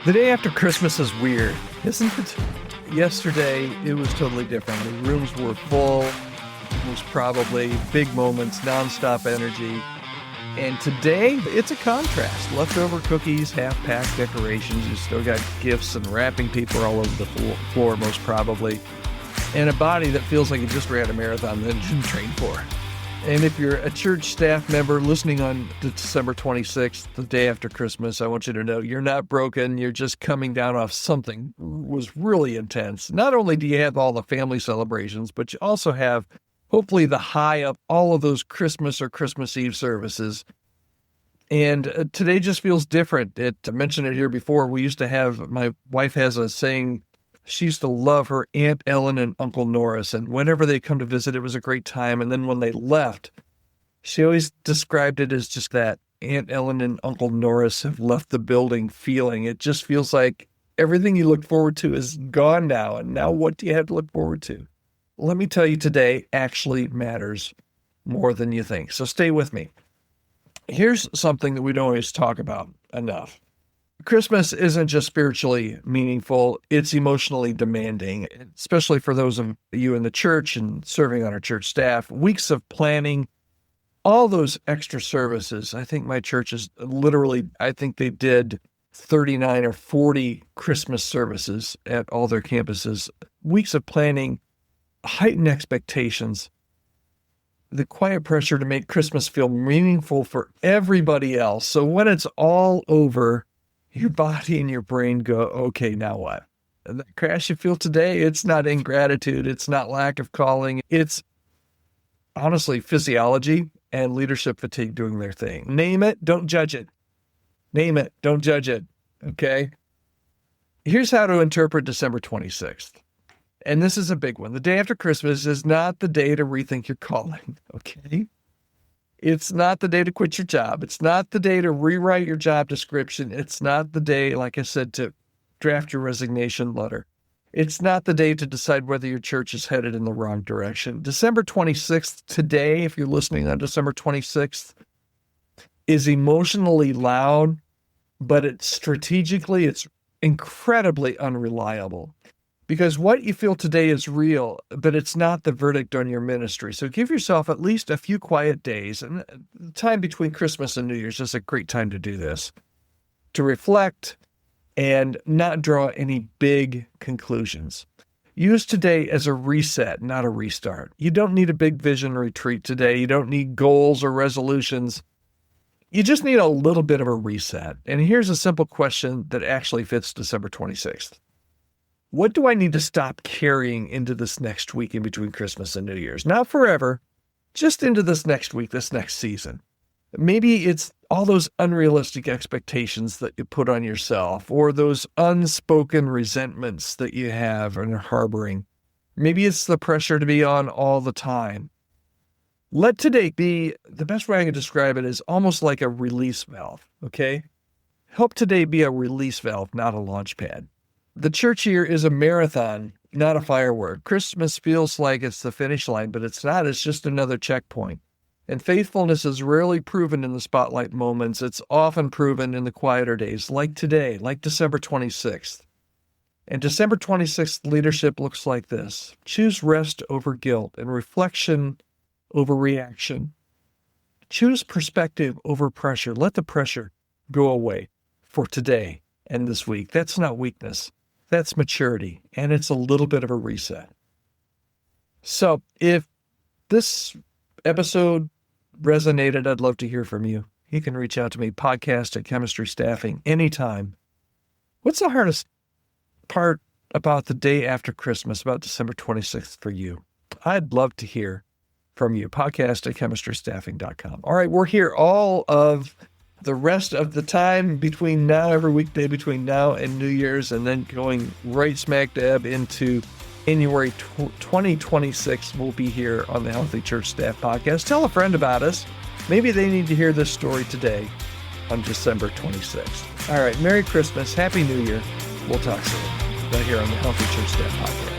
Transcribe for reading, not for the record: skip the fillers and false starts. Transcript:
The day after Christmas is weird, isn't it? Yesterday, it was totally different. The rooms were full. It was probably big moments, nonstop energy. And today, it's a contrast. Leftover cookies, half-packed decorations. You still got gifts and wrapping paper all over the floor, most probably. And a body that feels like it just ran a marathon that it didn't train for. And if you're a church staff member listening on December 26th, the day after Christmas, I want you to know you're not broken. You're just coming down off something was really intense. Not only do you have all the family celebrations, but you also have hopefully the high of all of those Christmas or Christmas Eve services. And today just feels different. I mentioned it here before. We used to have, my wife has a saying, she used to love her Aunt Ellen and Uncle Norris, and whenever they come to visit, it was a great time. And then when they left, she always described it as just that Aunt Ellen and Uncle Norris have left the building feeling. It just feels like everything you look forward to is gone now. And now what do you have to look forward to? Let me tell you, today actually matters more than you think. So stay with me. Here's something that we don't always talk about enough. Christmas isn't just spiritually meaningful, it's emotionally demanding, especially for those of you in the church and serving on our church staff. Weeks of planning, all those extra services. I think my church is literally, I think they did 39 or 40 Christmas services at all their campuses. Weeks of planning, heightened expectations, the quiet pressure to make Christmas feel meaningful for everybody else. So when it's all over, your body and your brain go, okay, now what? And the crash you feel today, it's not ingratitude. It's not lack of calling. It's honestly physiology and leadership fatigue doing their thing. Name it, don't judge it. Name it, don't judge it. Okay? Here's how to interpret December 26th. And this is a big one. The day after Christmas is not the day to rethink your calling. Okay? It's not the day to quit your job. It's not the day to rewrite your job description. It's not the day, like I said, to draft your resignation letter. It's not the day to decide whether your church is headed in the wrong direction. December 26th, today, if you're listening on December 26th, is emotionally loud, but it's incredibly unreliable. Because what you feel today is real, but it's not the verdict on your ministry. So give yourself at least a few quiet days. And the time between Christmas and New Year's is a great time to do this, to reflect and not draw any big conclusions. Use today as a reset, not a restart. You don't need a big vision retreat today. You don't need goals or resolutions. You just need a little bit of a reset. And here's a simple question that actually fits December 26th. What do I need to stop carrying into this next week in between Christmas and New Year's? Not forever, just into this next week, this next season. Maybe it's all those unrealistic expectations that you put on yourself, or those unspoken resentments that you have and are harboring. Maybe it's the pressure to be on all the time. Let today be, the best way I can describe it is almost like a release valve, okay? Help today be a release valve, not a launch pad. The church year is a marathon, not a firework. Christmas feels like it's the finish line, but it's not. It's just another checkpoint. And faithfulness is rarely proven in the spotlight moments. It's often proven in the quieter days, like today, like December 26th. And December 26th leadership looks like this. Choose rest over guilt and reflection over reaction. Choose perspective over pressure. Let the pressure go away for today and this week. That's not weakness. That's maturity, and it's a little bit of a reset. So if this episode resonated, I'd love to hear from you. You can reach out to me, podcast@Chemistry Staffing, anytime. What's the hardest part about the day after Christmas, about December 26th for you? I'd love to hear from you, podcast@chemistrystaffing.com. All right, we're here all of the rest of the time between now, every weekday between now and New Year's, and then going right smack dab into January 2026, we'll be here on the Healthy Church Staff Podcast. Tell a friend about us. Maybe they need to hear this story today on December 26th. All right, Merry Christmas, Happy New Year. We'll talk soon right here on the Healthy Church Staff Podcast.